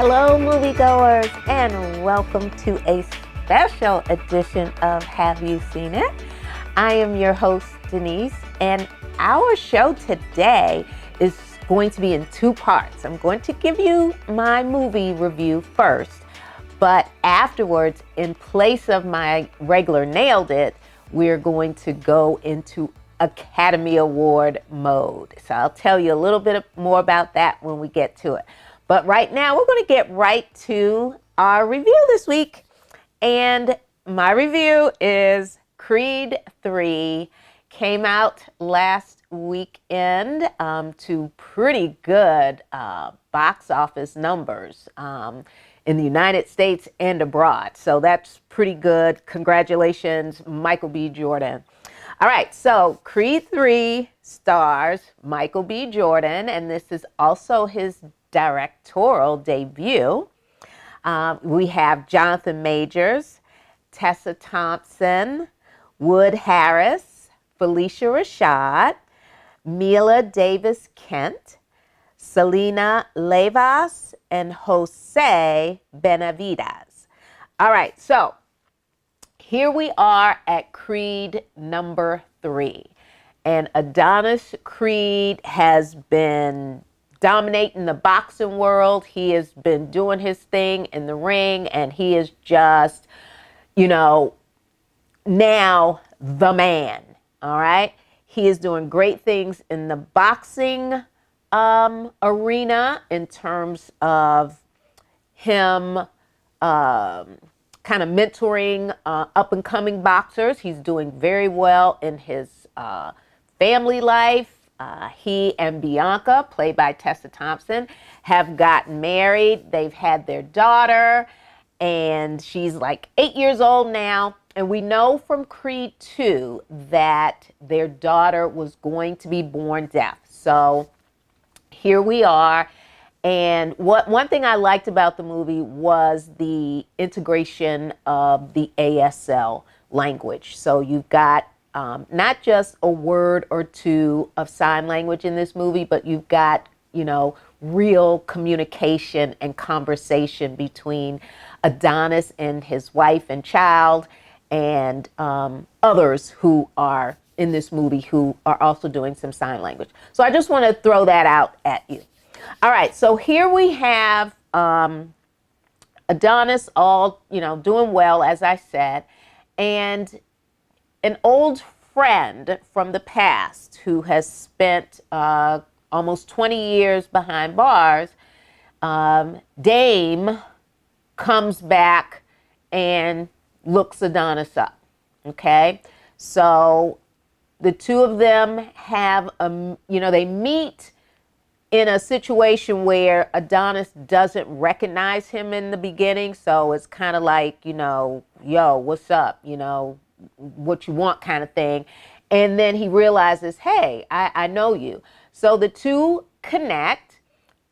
Hello, moviegoers, and welcome to a special edition of Have You Seen It? I am your host, Denise, and our show today is going to be in two parts. I'm going to give you my movie review first, but afterwards, in place of my regular Nailed It, we're going to go into Academy Award mode. So I'll tell you a little bit more about that when we get to it. But right now, we're going to get right to our review this week. And my review is Creed 3. Came out last weekend to pretty good box office numbers in the United States and abroad. So that's pretty good. Congratulations, Michael B. Jordan. All right, so Creed 3 stars Michael B. Jordan, and this is also his directorial debut. We have Jonathan Majors, Tessa Thompson, Wood Harris, Felicia Rashad, Mila Davis Kent, Selena Levas, and Jose Benavides. All right, so here we are at Creed number 3. And Adonis Creed has been dominating the boxing world. He has been doing his thing in the ring, and he is just, now the man. All right. He is doing great things in the boxing arena in terms of him kind of mentoring up and coming boxers. He's doing very well in his family life. He and Bianca, played by Tessa Thompson, have gotten married. They've had their daughter, and she's like 8 years old now. And we know from Creed 2 that their daughter was going to be born deaf. So here we are. And one thing I liked about the movie was the integration of the ASL language. So you've got not just a word or two of sign language in this movie, but you've got, real communication and conversation between Adonis and his wife and child, and others who are in this movie who are also doing some sign language. So I just want to throw that out at you. All right, so here we have Adonis all, doing well, as I said, and an old friend from the past who has spent almost 20 years behind bars, Dame, comes back and looks Adonis up, okay? So the two of them have, they meet in a situation where Adonis doesn't recognize him in the beginning. So it's kind of like, yo, what's up? What you want kind of thing. And then he realizes, hey, I know you. So the two connect,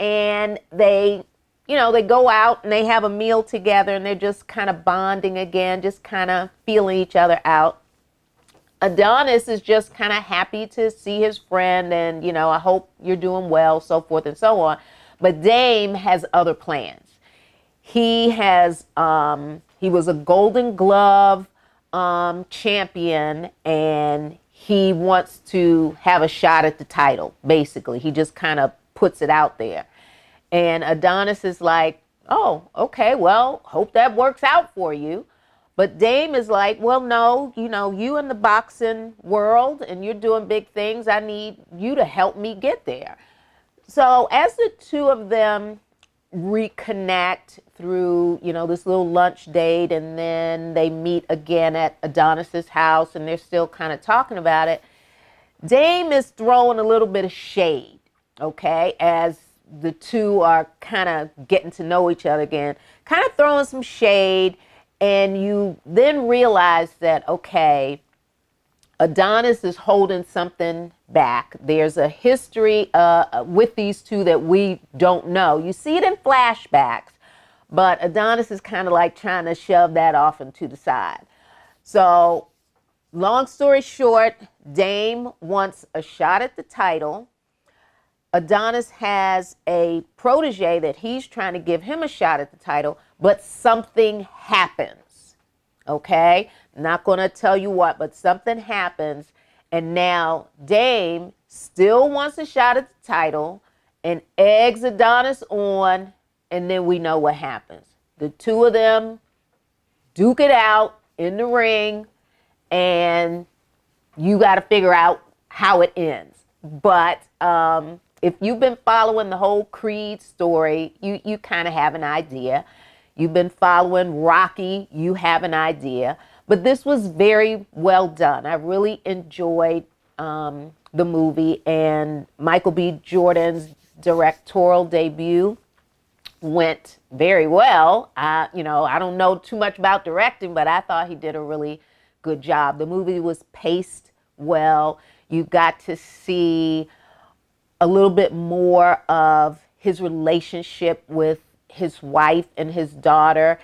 and they go out and they have a meal together, and they're just kind of bonding again, just kind of feeling each other out. Adonis is just kind of happy to see his friend, and, I hope you're doing well, so forth and so on. But Dame has other plans. He has, he was a Golden Glove champion, and he wants to have a shot at the title, basically. He just kind of puts it out there. And Adonis is like, oh, okay, well, hope that works out for you. But Dame is like, well, no, you in the boxing world and you're doing big things. I need you to help me get there. So as the two of them reconnect through, this little lunch date, and then they meet again at Adonis's house, and they're still kind of talking about it, Dame is throwing a little bit of shade, okay, as the two are kind of getting to know each other again, kind of throwing some shade. And you then realize that, okay, Adonis is holding something back. There's a history with these two that we don't know. You see it in flashbacks, but Adonis is kind of like trying to shove that off into the side. So long story short, Dame wants a shot at the title. Adonis has a protege that he's trying to give him a shot at the title, but something happens. Okay? Not going to tell you what, but something happens. And now Dame still wants a shot at the title and eggs Adonis on, and then we know what happens. The two of them duke it out in the ring, and you got to figure out how it ends. But if you've been following the whole Creed story, you kind of have an idea. You've been following Rocky, you have an idea. But this was very well done. I really enjoyed the movie, and Michael B. Jordan's directorial debut went very well. I don't know too much about directing, but I thought he did a really good job. The movie was paced well. You got to see a little bit more of his relationship with his wife and his daughter.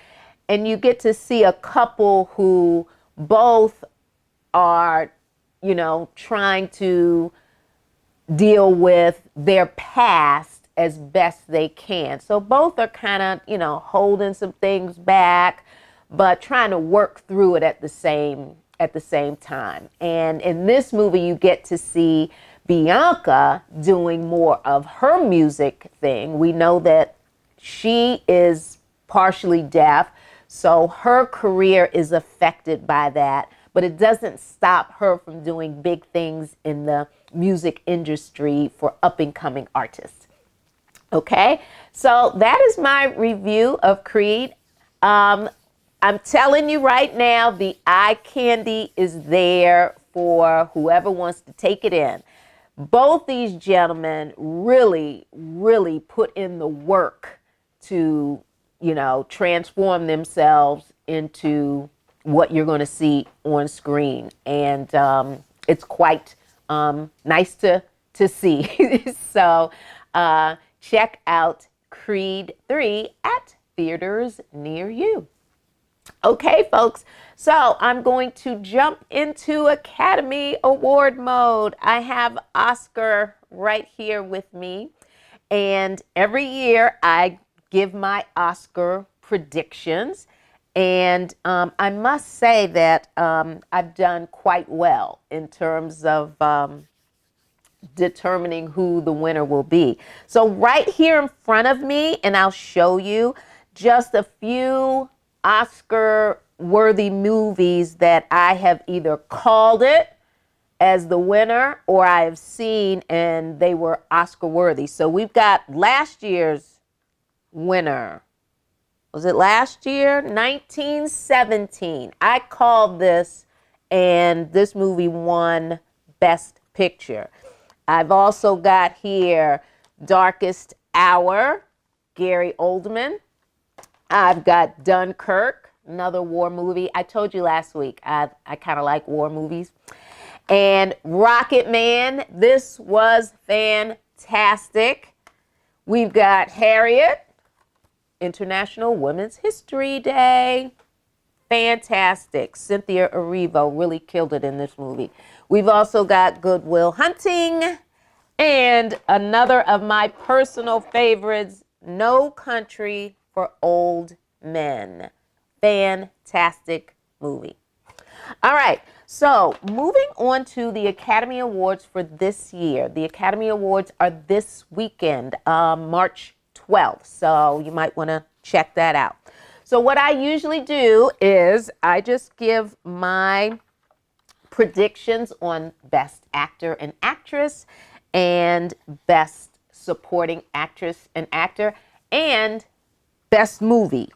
And you get to see a couple who both are, trying to deal with their past as best they can. So both are kind of, holding some things back, but trying to work through it at the same time. And in this movie, you get to see Bianca doing more of her music thing. We know that she is partially deaf, so her career is affected by that, but it doesn't stop her from doing big things in the music industry for up-and-coming artists. Okay, so that is my review of Creed. I'm telling you right now, the eye candy is there for whoever wants to take it in. Both these gentlemen really, really put in the work to, transform themselves into what you're going to see on screen. And it's quite nice to see. So check out Creed 3 at theaters near you. Okay, folks, so I'm going to jump into Academy Award mode. I have Oscar right here with me, and every year I give my Oscar predictions, and I must say that I've done quite well in terms of determining who the winner will be. So right here in front of me, and I'll show you just a few Oscar-worthy movies that I have either called it as the winner or I have seen and they were Oscar-worthy. So we've got last year's winner. Was it last year? 1917. I called this, and this movie won Best Picture. I've also got here Darkest Hour, Gary Oldman. I've got Dunkirk, another war movie. I told you last week I kind of like war movies. And Rocket Man, this was fantastic. We've got Harriet, International Women's History Day. Fantastic. Cynthia Erivo really killed it in this movie. We've also got Good Will Hunting. And another of my personal favorites, No Country for Old Men. Fantastic movie. All right, so moving on to the Academy Awards for this year. The Academy Awards are this weekend, March 12th, so you might want to check that out. So what I usually do is I just give my predictions on Best Actor and Actress and Best Supporting Actress and Actor and Best Movie.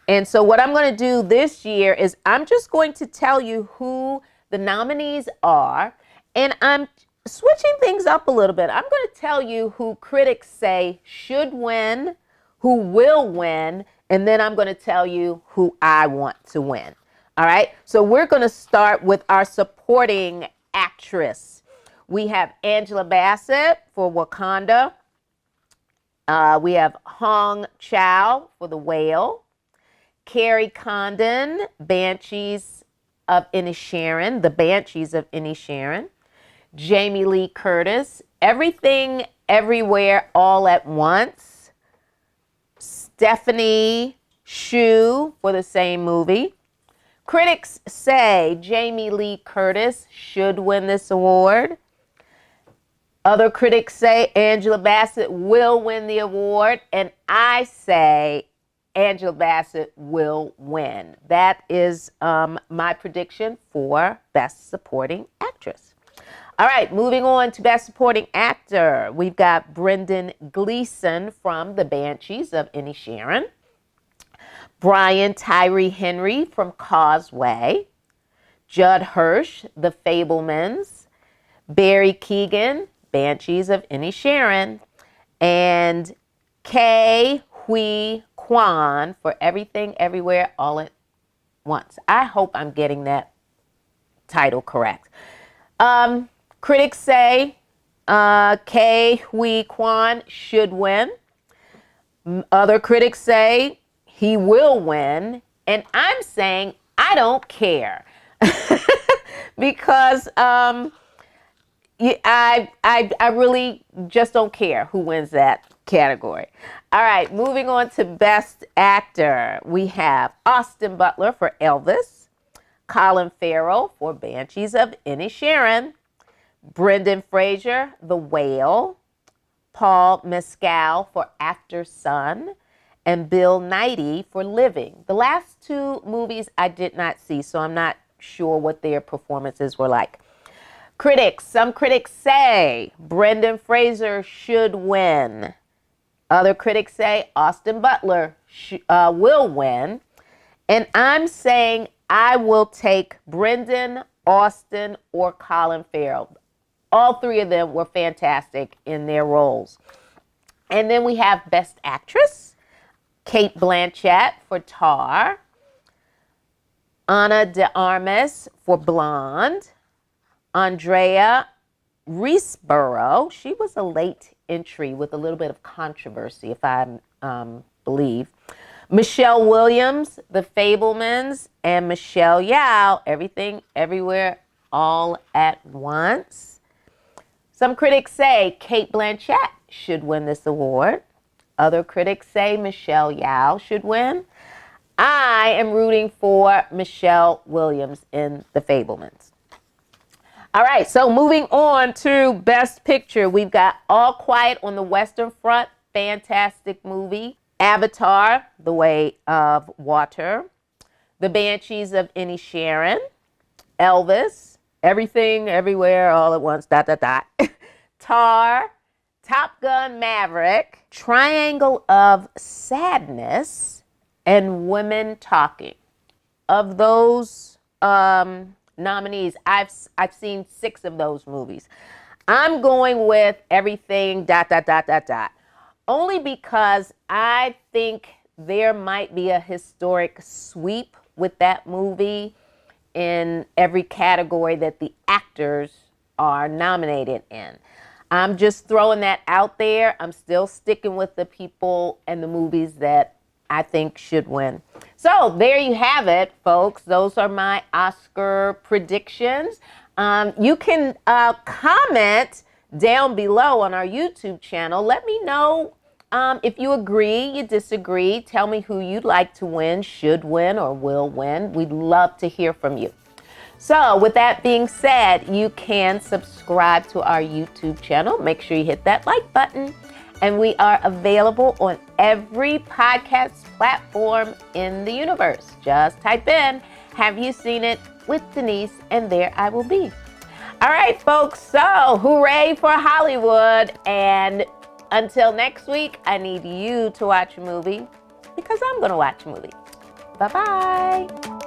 And so what I'm going to do this year is I'm just going to tell you who the nominees are, and I'm switching things up a little bit. I'm going to tell you who critics say should win, who will win, and then I'm going to tell you who I want to win. All right, so we're going to start with our supporting actress. We have Angela Bassett for Wakanda. We have Hong Chow for The Whale. Carrie Condon, Banshees of Inisherin, The Banshees of Inisherin. Jamie Lee Curtis, Everything, Everywhere All at Once. Stephanie Shu for the same movie. Critics say Jamie Lee Curtis should win this award. Other critics say Angela Bassett will win the award, and I say Angela Bassett will win. That is my prediction for Best Supporting Actress. All right, moving on to Best Supporting Actor. We've got Brendan Gleeson from The Banshees of Inisherin. Brian Tyree Henry from Causeway. Judd Hirsch, The Fabelmans. Barry Keoghan, Banshees of Inisherin. And Ke Huy Quan for Everything Everywhere All at Once. I hope I'm getting that title correct. Critics say Ke Huy Quan should win. Other critics say he will win. And I'm saying I don't care. Because I really just don't care who wins that category. All right, moving on to Best Actor. We have Austin Butler for Elvis, Colin Farrell for Banshees of Inisherin, Brendan Fraser, The Whale, Paul Mescal for After Sun, and Bill Nighy for Living. The last two movies I did not see, so I'm not sure what their performances were like. Some critics say Brendan Fraser should win. Other critics say Austin Butler will win. And I'm saying I will take Brendan, Austin, or Colin Farrell. All three of them were fantastic in their roles. And then we have Best Actress. Cate Blanchett for Tar. Ana de Armas for Blonde. Andrea Riseborough. She was a late entry with a little bit of controversy, if I believe. Michelle Williams, The Fabelmans, and Michelle Yeoh, Everything, Everywhere, All at Once. Some critics say Cate Blanchett should win this award. Other critics say Michelle Yeoh should win. I am rooting for Michelle Williams in The Fabelmans. All right, so moving on to Best Picture. We've got All Quiet on the Western Front, fantastic movie. Avatar, The Way of Water. The Banshees of Inisherin. Elvis, Everything, Everywhere, All at Once, ... Tar, Top Gun Maverick, Triangle of Sadness, and Women Talking. Of those nominees, I've seen 6 of those movies. I'm going with Everything ... Only because I think there might be a historic sweep with that movie in every category that the actors are nominated in. I'm just throwing that out there. I'm still sticking with the people and the movies that I think should win. So there you have it, folks. Those are my Oscar predictions. You can comment down below on our YouTube channel. Let me know if you agree, you disagree. Tell me who you'd like to win, should win, or will win. We'd love to hear from you. So with that being said, you can subscribe to our YouTube channel. Make sure you hit that like button. And we are available on every podcast platform in the universe. Just type in, "Have you seen it?" with Denise, and there I will be. All right, folks, so hooray for Hollywood. And until next week, I need you to watch a movie because I'm going to watch a movie. Bye-bye.